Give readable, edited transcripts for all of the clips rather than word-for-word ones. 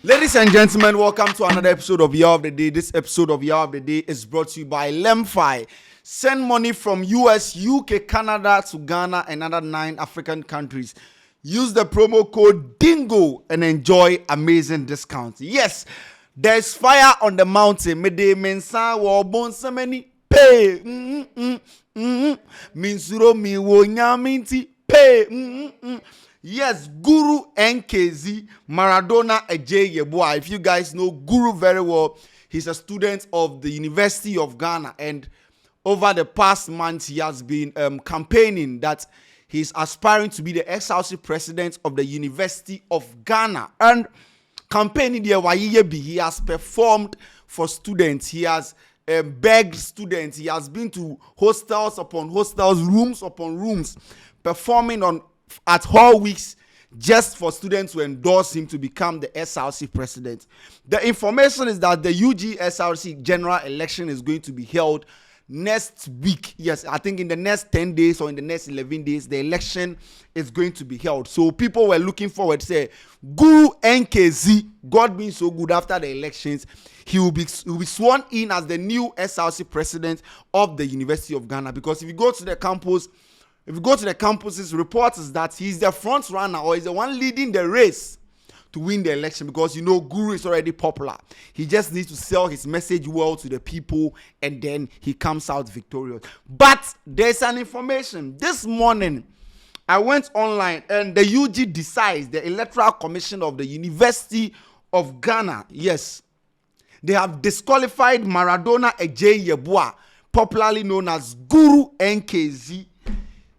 Ladies and gentlemen, welcome to another episode of Year of the Day. This episode of Year of the Day is brought to you by Lemfi. Send money from US, UK, Canada to Ghana and other 9 African countries. Use the promo code DINGO and enjoy amazing discounts. Yes, there's fire on the mountain. Mede mensa wo bon semeni pay. Minsuro mi wo nyaminti pay. Yes, Guru NKZ Maradona Ejay Yeboah. If you guys know Guru very well, he's a student of the University of Ghana, and over the past months he has been campaigning that he's aspiring to be the SRC president of the University of Ghana. And campaigning there, he has performed for students. He has begged students. He has been to hostels upon hostels, rooms upon rooms, performing at hall weeks just for students to endorse him to become the SRC president. The information is that the UG SRC general election is going to be held next week. Yes, I think in the next 10 days or in the next 11 days, the election is going to be held. So people were looking forward to say, Guru NKZ, God being so good after the elections, he will be sworn in as the new SRC president of the University of Ghana. Because if you go to the campus, his report is that he's the front runner or he's the one leading the race to win the election, because you know Guru is already popular. He just needs to sell his message well to the people and then he comes out victorious. But there's an information. This morning, I went online and the UG decides, the Electoral Commission of the University of Ghana, yes, they have disqualified Maradona Ejay Yeboah, popularly known as Guru NKZ,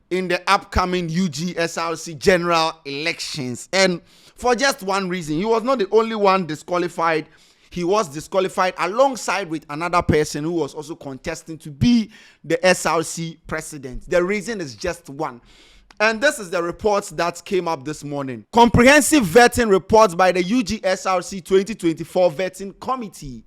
in the upcoming UG SRC general elections. And for just one reason, he was not the only one disqualified. He was disqualified alongside with another person who was also contesting to be the SRC president. The reason is just one. And this is the reports that came up this morning. Comprehensive vetting reports by the UG SRC 2024 vetting committee.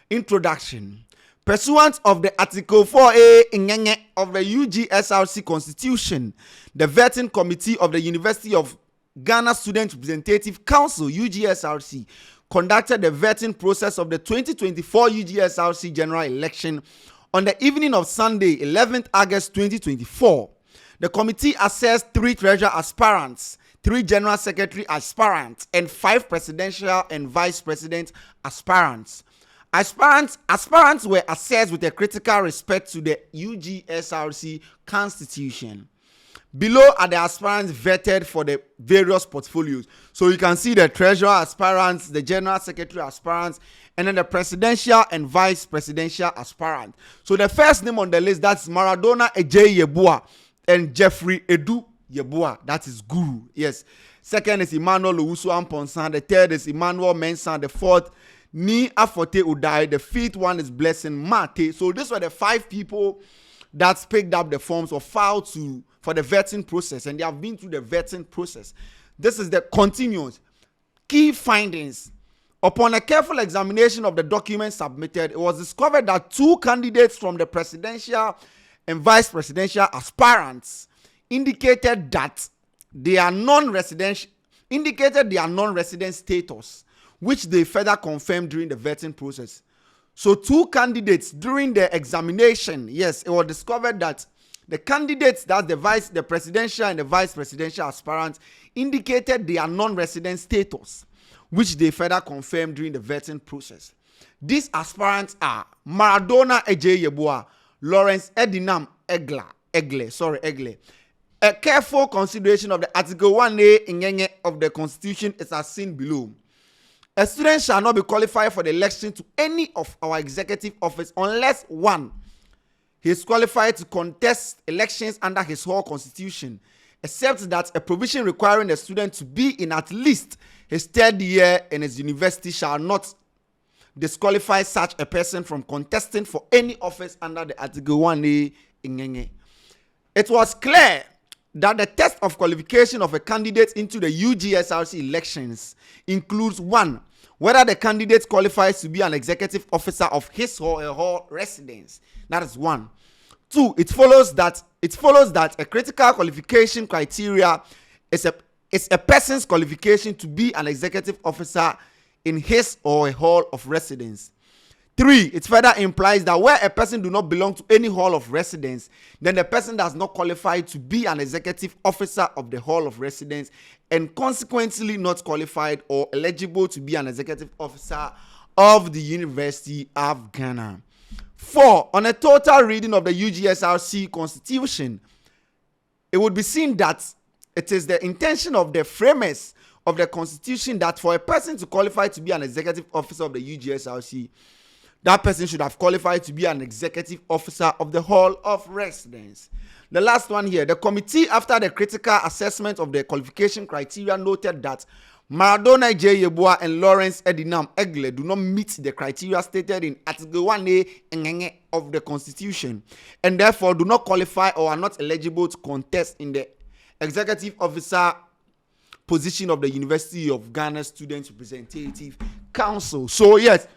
Introduction. Pursuant of the Article 4A of the UG SRC Constitution, the Vetting Committee of the University of Ghana Student Representative Council, UGSRC, conducted the vetting process of the 2024 UGSRC general election on the evening of Sunday, 11th August 2024. The committee assessed 3 treasurer aspirants, 3 general secretary aspirants, and 5 presidential and vice president aspirants. Aspirants were assessed with a critical respect to the UGSRC Constitution. Below are the aspirants vetted for the various portfolios. So you can see the treasurer aspirants, the general secretary aspirants, and then the presidential and vice presidential aspirant. So the first name on the list, that's Maradona Ejay Yeboah and Jeffrey Edu Yeboah. That is Guru. Yes. Second is Emmanuel Owusu Amponsan. The third is Emmanuel Mensah. The fourth, Ni Afote Udai. The fifth one is Blessing Mate. So these were the 5 people that picked up the forms or filed for the vetting process, and they have been through the vetting process. This is the continuous key findings. Upon a careful examination of the documents submitted, it was discovered that 2 candidates from the presidential and vice presidential aspirants indicated their non-resident status, which they further confirmed during the vetting process. So 2 candidates during the examination, yes, it was discovered that the candidates, that's the presidential and the vice presidential aspirants, indicated their non-resident status, which they further confirmed during the vetting process. These aspirants are Maradona Ejay Yeboah, Lawrence Edinam Egle. A careful consideration of the Article 1A of the Constitution is as seen below. A student shall not be qualified for the election to any of our executive office unless 1. He is qualified to contest elections under his whole constitution, except that a provision requiring the student to be in at least his 3rd year in his university shall not disqualify such a person from contesting for any office under the Article 1A. It was clear that the test of qualification of a candidate into the UGSRC elections includes 1. Whether the candidate qualifies to be an executive officer of his or her residence. That is 1. 2. It follows that it follows that a critical qualification criteria is a person's qualification to be an executive officer in his or a hall of residence. 3, it further implies that where a person do not belong to any hall of residence, then the person does not qualify to be an executive officer of the hall of residence and consequently not qualified or eligible to be an executive officer of the University of Ghana. 4, on a total reading of the UGSRC Constitution, it would be seen that it is the intention of the framers of the Constitution that for a person to qualify to be an executive officer of the UGSRC, that person should have qualified to be an executive officer of the hall of residence. The last one here, the committee, after the critical assessment of the qualification criteria, noted that Maradona J. Yeboah and Lawrence Edinam Egle do not meet the criteria stated in Article 1A of the Constitution and therefore do not qualify or are not eligible to contest in the executive officer position of the University of Ghana Students Representative Council. So yes,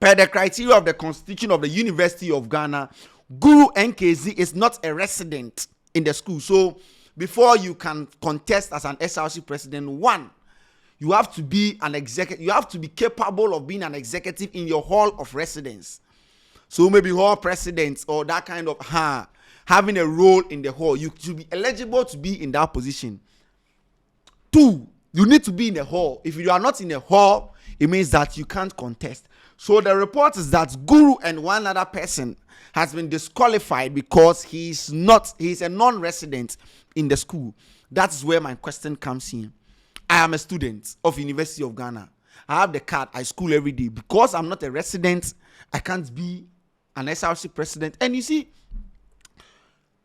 per the criteria of the Constitution of the University of Ghana, Guru NKZ is not a resident in the school. So before you can contest as an SRC president, 1, you have to be an executive. You have to be capable of being an executive in your hall of residence. So maybe hall president or that kind of having a role in the hall. You should be eligible to be in that position. 2, you need to be in the hall. If you are not in the hall, it means that you can't contest. So the report is that Guru and one other person has been disqualified because he's a non-resident in the school. That's where my question comes in. I am a student of University of Ghana. I have the card. I school every day. Because I'm not a resident, I can't be an SRC president. And you see,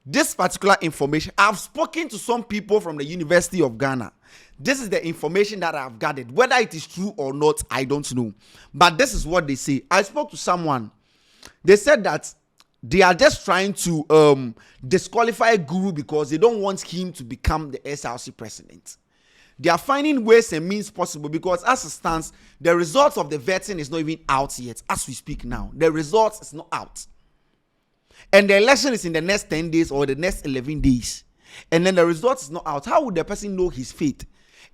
this particular information, I've spoken to some people from the University of Ghana. This is the information that I've gathered. Whether it is true or not, I don't know. But this is what they say. I spoke to someone. They said that they are just trying to disqualify Guru because they don't want him to become the SRC president. They are finding ways and means possible because as it stands, the results of the vetting is not even out yet. As we speak now, the results is not out. And the election is in the next 10 days or the next 11 days. And then the result is not out. How would the person know his fate?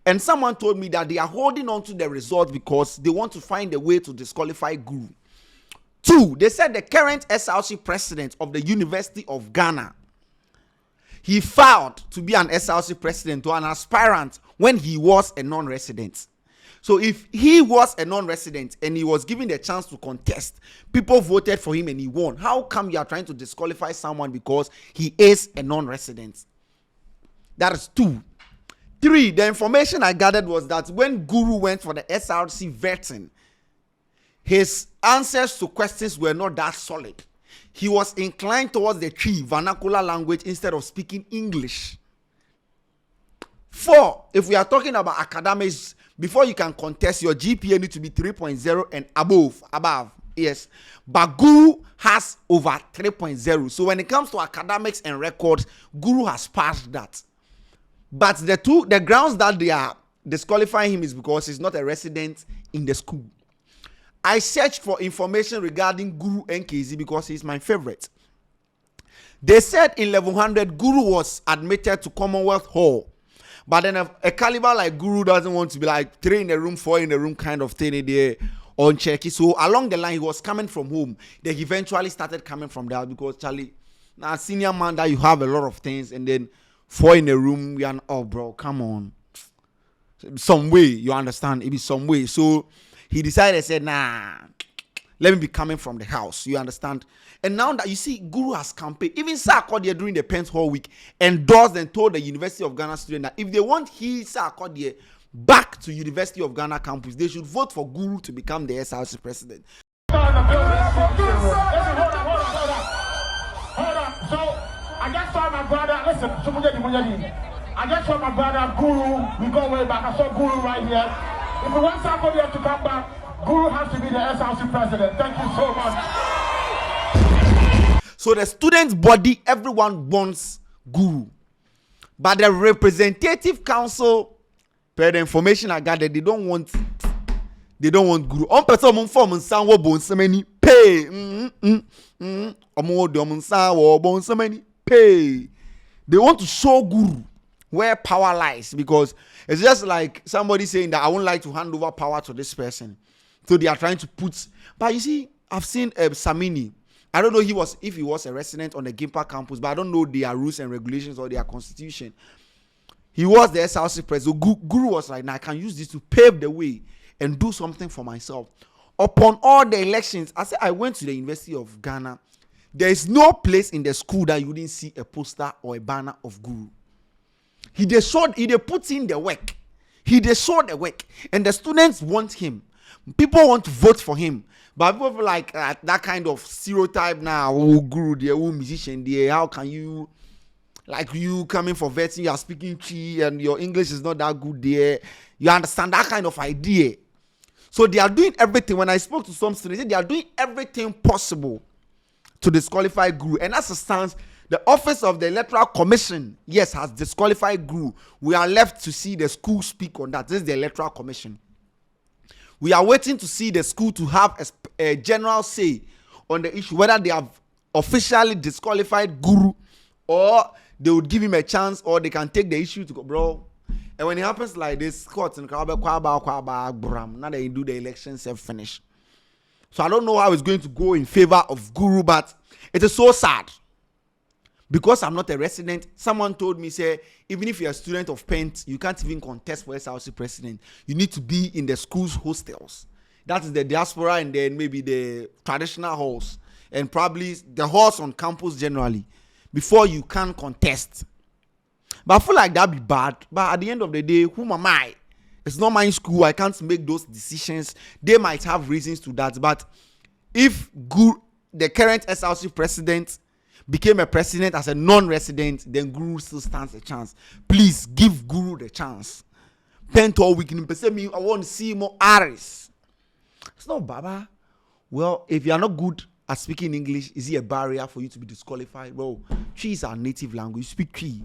And someone told me that they are holding on to the result because they want to find a way to disqualify Guru. 2, they said the current SRC president of the University of Ghana, he filed to be an SRC president or an aspirant when he was a non-resident. So if he was a non-resident and he was given the chance to contest, people voted for him and he won. How come you are trying to disqualify someone because he is a non-resident? That is 2. 3, the information I gathered was that when Guru went for the SRC vetting, his answers to questions were not that solid. He was inclined towards the Twi vernacular language instead of speaking English. 4, if we are talking about academics, before you can contest, your GPA need to be 3.0 and above. Yes. But Guru has over 3.0. So when it comes to academics and records, Guru has passed that. But the grounds that they are disqualifying him is because he's not a resident in the school. I searched for information regarding Guru NKZ because he's my favorite. They said in 1100, Guru was admitted to Commonwealth Hall. But then a caliber like Guru doesn't want to be like 3 in the room, 4 in the room kind of thing there on checky. So along the line, he was coming from home. Then he eventually started coming from there because Charlie, now senior man that you have a lot of things and then 4 in the room, we are, oh bro, come on. Some way, you understand? It be some way. So he decided, said, nah, let me be coming from the house. You understand? And now that you see, Guru has campaigned. Even Sarkodie during the Pence Hall week endorsed and told the University of Ghana students that if they want Sarkodie back to University of Ghana campus, they should vote for Guru to become the SRC president. Hold on. So I just saw my brother. Listen, I just saw my brother Guru. We go way back. I saw Guru right here. If we want Sarkodie to come back, Guru has to be the SRC president. Thank you so much. So the student body, everyone wants Guru. But the representative council, per the information I gathered, they don't want Guru. On person form sanwo bon semeni pay. Omo de on sanwo bon semeni pay. They want to show Guru where power lies, because it's just like somebody saying that I won't like to hand over power to this person. So they are trying to put. But you see, I've seen Samini. I don't know if he was a resident on the Gimpa campus, but I don't know their rules and regulations or their constitution. He was the SRC president. So Guru was like, "Now I can use this to pave the way and do something for myself." Upon all the elections, I went to the University of Ghana. There is no place in the school that you didn't see a poster or a banner of Guru. He put in the work. He showed the work. And the students want him. People want to vote for him. But people feel like that kind of stereotype now, Guru, the musician, how can you, like you coming for vetting, you are speaking Chi and your English is not that good there. You understand that kind of idea. So they are doing everything. When I spoke to some students, they are doing everything possible to disqualify Guru. And as it stands, the office of the Electoral Commission, yes, has disqualified Guru. We are left to see the school speak on that. This is the Electoral Commission. We are waiting to see the school to have a general say on the issue, whether they have officially disqualified Guru or they would give him a chance, or they can take the issue to go, bro. And when it happens like this, courts and now they do the elections and finish. So I don't know how it's going to go in favor of Guru, but it is so sad. Because I'm not a resident, someone told me, say, even if you're a student of Pent, you can't even contest for SRC president. You need to be in the school's hostels. That is the diaspora and then maybe the traditional halls. And probably the halls on campus generally. Before you can contest. But I feel like that'd be bad. But at the end of the day, who am I? It's not my school. I can't make those decisions. They might have reasons to that. But if Guru, the current SRC president, became a president as a non-resident, then Guru still stands a chance. Please give Guru the chance. Pento weekend, I want to see more Aris. It's not Baba. Well, if you are not good at speaking English, is it a barrier for you to be disqualified? Well, Tree is our native language. You speak Tree.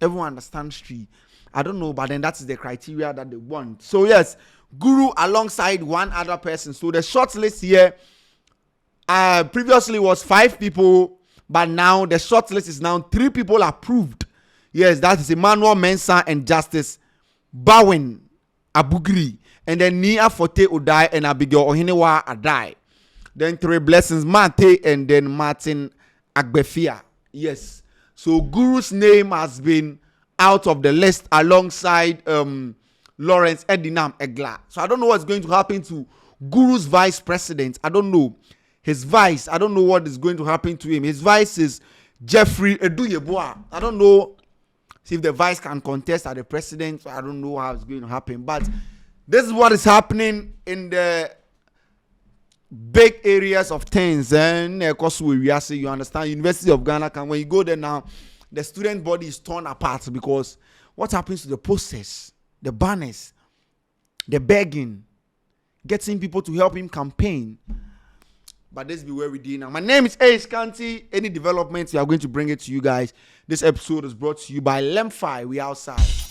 Everyone understands Tree. I don't know, but then that is the criteria that they want. So yes, Guru alongside one other person. So the short list here previously was 5 people. But now the short list is now 3 people approved. Yes, that is Emmanuel Mensah and Justice Bowen Abugri. And then Nia Forte Odai and Abigail Ohinewa Adai. Then 3 blessings, Mate and then Martin Agbefia. Yes. So Guru's name has been out of the list alongside Lawrence Edinam Egla. So I don't know what's going to happen to Guru's vice president. I don't know. His vice, I don't know what is going to happen to him. His vice is Jeffrey Eduyeboa. I don't know if the vice can contest as the president. So I don't know how it's going to happen. But this is what is happening in the big areas of things. And you understand, University of Ghana, when you go there now, the student body is torn apart because what happens to the process, the banners, the begging, getting people to help him campaign. But this be where we do now. My name is Ace Kanti. Any developments, we are going to bring it to you guys. This episode is brought to you by Lemfi. We outside.